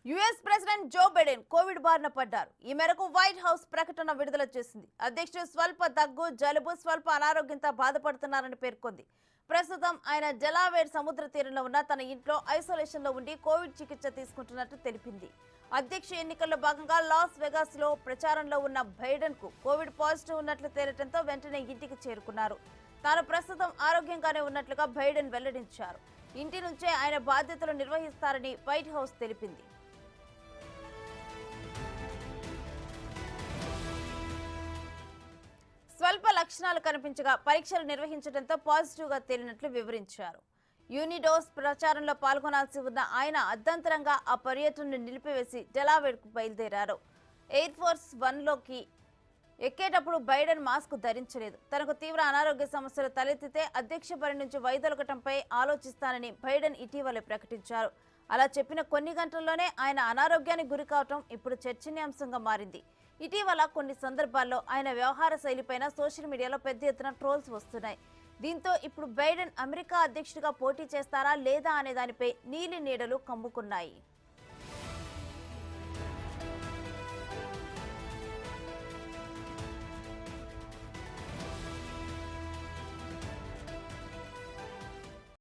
US president Joe Biden Covid బారిన పడ్డారు. ఈ మేరకు వైట్ హౌస్ ప్రకటన విడుదల చేసింది. అధ్యక్షుడు స్వల్ప దగ్గు, జలుబు, స్వల్ప అనారోగ్యంతో బాధపడుతున్నారని పేర్కొంది. ప్రస్తుతం ఆయన డెలావేర్ సముద్ర తీరంలో ఉన్న తన ఇంట్లో ఐసోలేషన్ లో ఉండి కోవిడ్ చికిత్స తీసుకుంటున్నట్టు తెలిపింది. అధ్యక్ష ఎన్నికల్లో భాగంగా లాస్ వెగాస్ లో ప్రచారంలో ఉన్న బైడెన్ కు కోవిడ్ పాజిటివ్ ఉన్నట్లు తేలటంతో వెంటనే ఇంటికి చేరుకున్నారు. తాను ప్రస్తుతం ఆరోగ్యంగానే ఉన్నట్లుగా బైడెన్ వెల్లడించారు. ఇంటి నుంచే ఆయన బాధ్యతలు నిర్వహిస్తారని వైట్ హౌస్ తెలిపింది. స్వల్ప లక్షణాలు కనిపించగా పరీక్షలు నిర్వహించడంతో పాజిటివ్ గా తేలినట్లు వివరించారు. యూనిడోస్ ప్రచారంలో పాల్గొనాల్సి ఉన్న ఆయన అర్ధంతరంగా ఆ పర్యటనను నిలిపివేసి డెలావేర్ కు బయలుదేరారు. ఎయిర్ ఫోర్స్ 1లోకి ఎక్కేటప్పుడు బైడెన్ మాస్క్ ధరించలేదు. తనకు తీవ్ర అనారోగ్య సమస్యలు తలెత్తితే అధ్యక్ష పని నుంచి వైదొలగటంపై ఆలోచిస్తానని బైడెన్ ఇటీవలే ప్రకటించారు. అలా చెప్పిన కొన్ని గంటల్లోనే ఆయన అనారోగ్యానికి గురికావటం ఇప్పుడు చర్చనీయాంశంగా మారింది. ఇటీవల కొన్ని సందర్భాల్లో ఆయన వ్యవహార శైలిపైన సోషల్ మీడియాలో పెద్ద ఎత్తున ట్రోల్స్ వస్తున్నాయి. దీంతో ఇప్పుడు బైడెన్ అమెరికా అధ్యక్షుడిగా పోటీ చేస్తారా లేదా అనే దానిపై నీలి నీడలు కమ్ముకున్నాయి.